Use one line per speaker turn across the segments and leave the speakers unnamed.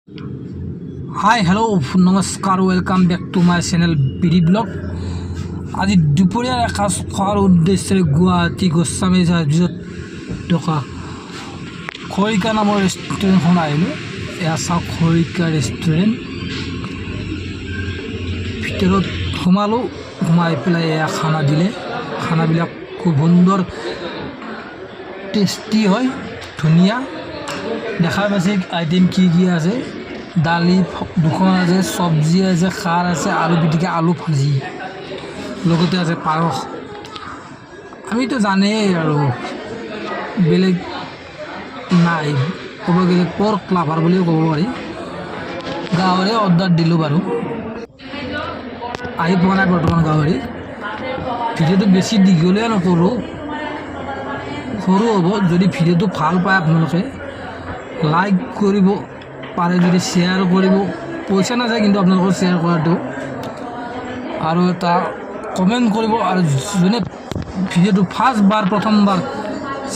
হাই hello' নমস্কাৰ welcome back to my channel BD blog. আজি দুপৰীয়াৰ এসাঁজ খোৱাৰ উদ্দেশ্যেৰে গুৱাহাটী গোস্বামী চাৰ্ভিচত থকা খৰিকা নামৰ ৰেষ্টুৰেণ্টখন আহিলোঁ। এয়া চাওক খৰিকা ৰেষ্টুৰেণ্ট। ভিতৰত সোমালোঁ, সোমাই পেলাই এয়া খানা দিলে। খানাবিলাক খুব সুন্দৰ টেষ্টি হয়, ধুনীয়া। দেখা পাইছে আইটেম কি কি আছে। দালি দুখন আছে, চব্জি আছে, খাৰ আছে, আলু পিটিকা, আলু ভাজি, লগতে আছে পায়স। আমিতো জানেই আৰু বেলেগ নাই, ক'ব গ'লে পৰ্ক লাভাৰ বুলিও ক'ব পাৰি। গাহৰি অৰ্ডাৰ দিলোঁ বাৰু, আহি পোৱা নাই বৰ্তমান গাহৰি। ভিডিঅ'টো বেছি দীঘলীয়া নকৰোঁ, সৰু হ'ব। যদি ভিডিঅ'টো ভাল পায় আপোনালোকে লাইক কৰিব পাৰে, যদি শ্বেয়াৰ কৰিব, পইচা নাযায় কিন্তু আপোনালোকৰ শ্বেয়াৰ কৰাটো, আৰু এটা কমেণ্ট কৰিব। আৰু যোনে ভিডিঅ'টো প্ৰথমবাৰ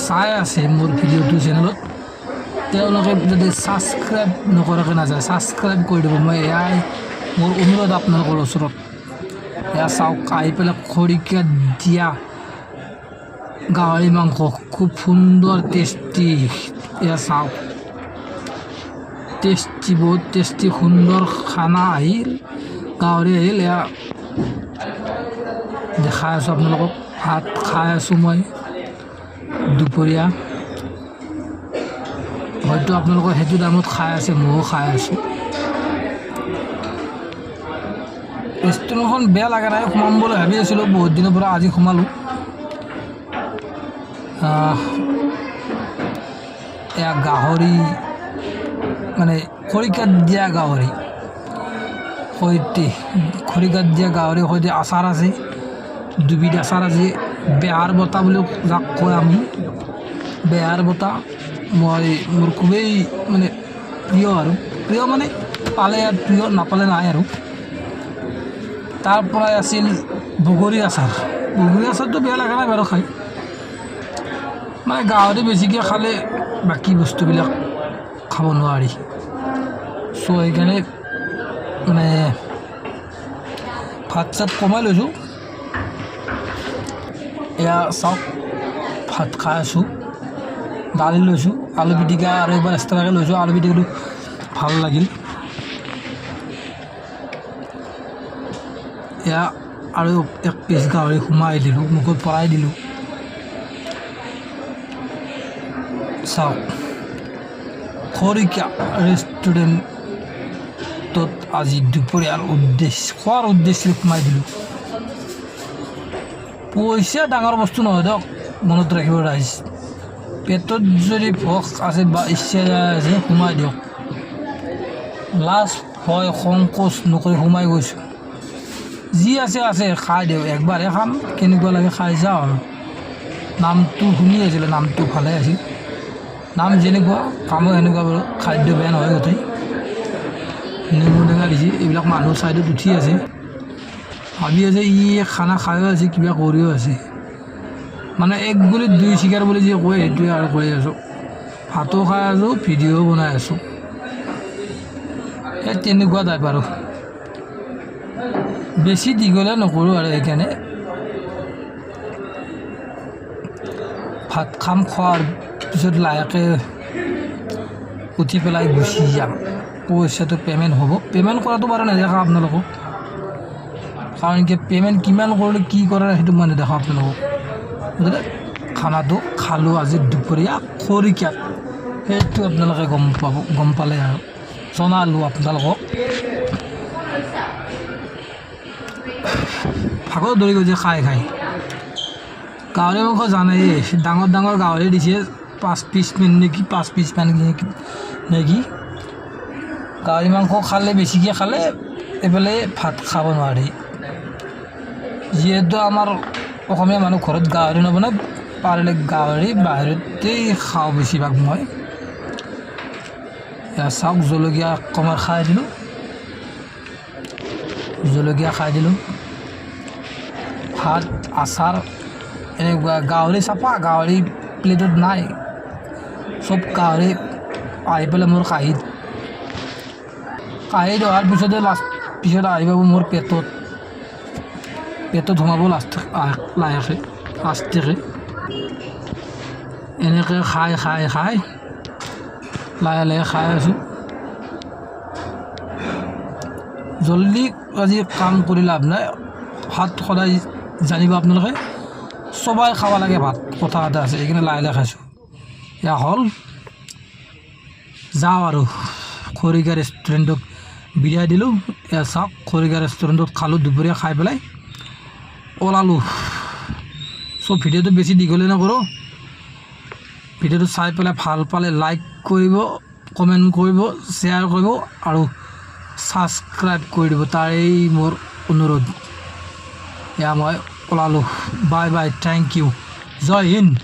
চাই আছে মোৰ ভিডিঅ'টো চেনেলত, তেওঁলোকে যদি ছাবস্ক্ৰাইব নকৰাকৈ নাযায়, ছাবস্ক্ৰাইব কৰি দিব। মই এয়াই মোৰ অনুৰোধ আপোনালোকৰ ওচৰত। এয়া চাওক, আহি পেলাই খৰিকা দিয়া গাহৰি মাংস খুব সুন্দৰ টেষ্টি। এয়া চাওক, টেষ্টি, বহুত টেষ্টি, সুন্দৰ খানা আহিল, গাহৰি আহিল। এয়া দেখাই আছোঁ আপোনালোকক। ভাত খাই আছোঁ মই দুপৰীয়া। হয়তো আপোনালোকৰ সেইটো দামত খাই আছে, ময়ো খাই আছোঁ। ৰেষ্টুৰেণ্টখন বেয়া লগা নাই, সোমাম বুলি ভাবি আছিলোঁ বহুত দিনৰ পৰা, আজি সোমালোঁ। এয়া গাহৰি মানে খৰিকাত দিয়া গাহৰি সৈতে, খৰিকাত দিয়া গাহৰি সৈতে আচাৰ আছে, দুবিধ আচাৰ আছে। বেহাৰ বটা বুলি যাক কয় আমি, বেহাৰ বটা মোৰ খুবেই মানে প্ৰিয়, আৰু প্ৰিয় মানে পালে আৰু প্ৰিয়, নাপালে নাই আৰু। তাৰ পৰাই আছিল বগৰী আচাৰ। বগৰী আচাৰটো বেয়া লগা নাই বাৰু খাই, মানে গাহৰি বেছিকৈ খালে বাকী বস্তুবিলাক খাব নোৱাৰি। চ' সেইকাৰণে মানে ভাত চাত কমাই লৈছোঁ। এয়া চাওক, ভাত খাই আছোঁ, দালি লৈছোঁ, আলু পিটিকা আৰু এবাৰ এক্সট্ৰাকৈ লৈছোঁ। আলু পিটিকাটো ভাল লাগিল। এয়া আৰু এক পিচ গাহৰি সোমাই দিলোঁ, মুখত ভৰাই দিলোঁ। চাওক, খৰিকা ৰেষ্টুৰেণ্টত আজি দুপৰীয়াৰ খোৱাৰ উদ্দেশ্যে সোমাই দিলোঁ। পইচা ডাঙৰ বস্তু নহয় দিয়ক, মনত ৰাখিব ৰাইজ। পেটত যদি ভোক আছে বা ইচ্ছা আছে, সোমাই দিয়ক। লাজ ভয় সংকোচ নকৰি সোমাই গৈছোঁ। যি আছে আছে, খাই দিওঁ। একবাৰহে খাম, কেনেকুৱা লাগে খাই যাওঁ আৰু। নামটো শুনি আছিলোঁ, নামটো ভালে আছিল। নাম যেনেকুৱা কামো সেনেকুৱা বাৰু, খাদ্য বেয়া নহয় গোটেই। নেমু টেঙা দিছে, এইবিলাক মানুহ ছাইডত উঠি আছে, ভাবি আছে ই খানা খায়ো আছে, কিবা কৰিও আছে। মানে এক গুলিত দুই চিকাৰ বুলি যে কয়, সেইটোৱে আৰু কৈ আছোঁ। ভাতো খাই আছোঁ, ভিডিঅ'ও বনাই আছোঁ, সেই তেনেকুৱা টাইপ আৰু। বেছি দীঘলীয়া নকৰোঁ আৰু সেইকাৰণে। ভাত খাম, খোৱাৰ পিছত লাহেকৈ উঠি পেলাই গুচি যাম। পইচাটো পে'মেণ্ট হ'ব, পে'মেণ্ট কৰাটো বাৰু নেদেখাওঁ আপোনালোকক, কাৰণ কি পে'মেণ্ট কিমান কৰিলে কি কৰে সেইটো মই নেদেখাওঁ আপোনালোকক। গতিকে খানাটো খালোঁ আজি দুপৰীয়া খৰিকাত, সেইটো আপোনালোকে গম পালে আৰু জনালোঁ আপোনালোকক। ভাগৰ ধৰি গৈছে খাই খাই। গাহৰি মাংস জানেই, ডাঙৰ ডাঙৰ গাহৰি দিছে, 5 পিচ মান নেকি, 5 পিচ মান নেকি। গাহৰি মাংস খালে, বেছিকৈ খালে এইফালে ভাত খাব নোৱাৰি। যিহেতু আমাৰ অসমীয়া মানুহ ঘৰত গাহৰি নবনায়, পাৰিলে গাহৰি বাহিৰতেই খাওঁ বেছিভাগ মই। চাওক, জলকীয়া অকণমান খাই দিলোঁ, জলকীয়া খাই দিলোঁ, ভাত, আচাৰ, এনেকুৱা। গাহৰি চাফা, গাহৰি প্লেটত নাই, চব গাহৰি আহি পেলাই মোৰ কাঁহীত খাই দিয়াৰ পিছতে লাষ্ট পিছত আহি পাব মোৰ পেটত সোমাব লাহেকৈ আস্তেকৈ এনেকৈ খাই লাহে খাই আছোঁ। জলদি আজি কাম কৰি লাভ নাই। ভাত সদায় জানিব আপোনালোকে সবাই খাব লাগে ভাত, কথা এটা আছে, এইকাৰণে লাহে খাইছোঁ। এয়া হ'ল যাওঁ আৰু খৰিকা ৰেষ্টুৰেণ্টক বিদায় দিলোঁ। এয়া চাওক খৰিকা ৰেষ্টুৰেণ্টত খালোঁ, দুপৰীয়া খাই পেলাই ওলালোঁ। চ' ভিডিঅ'টো বেছি দীঘলীয়া নকৰোঁ। ভিডিঅ'টো চাই পেলাই ভাল পালে লাইক কৰিব, কমেণ্ট কৰিব, শ্বেয়াৰ কৰিব আৰু ছাবস্ক্ৰাইব কৰি দিব, তাৰেই মোৰ অনুৰোধ। এয়া মই ওলালোঁ। বাই বাই, থেংক ইউ, জয় হিন্দ।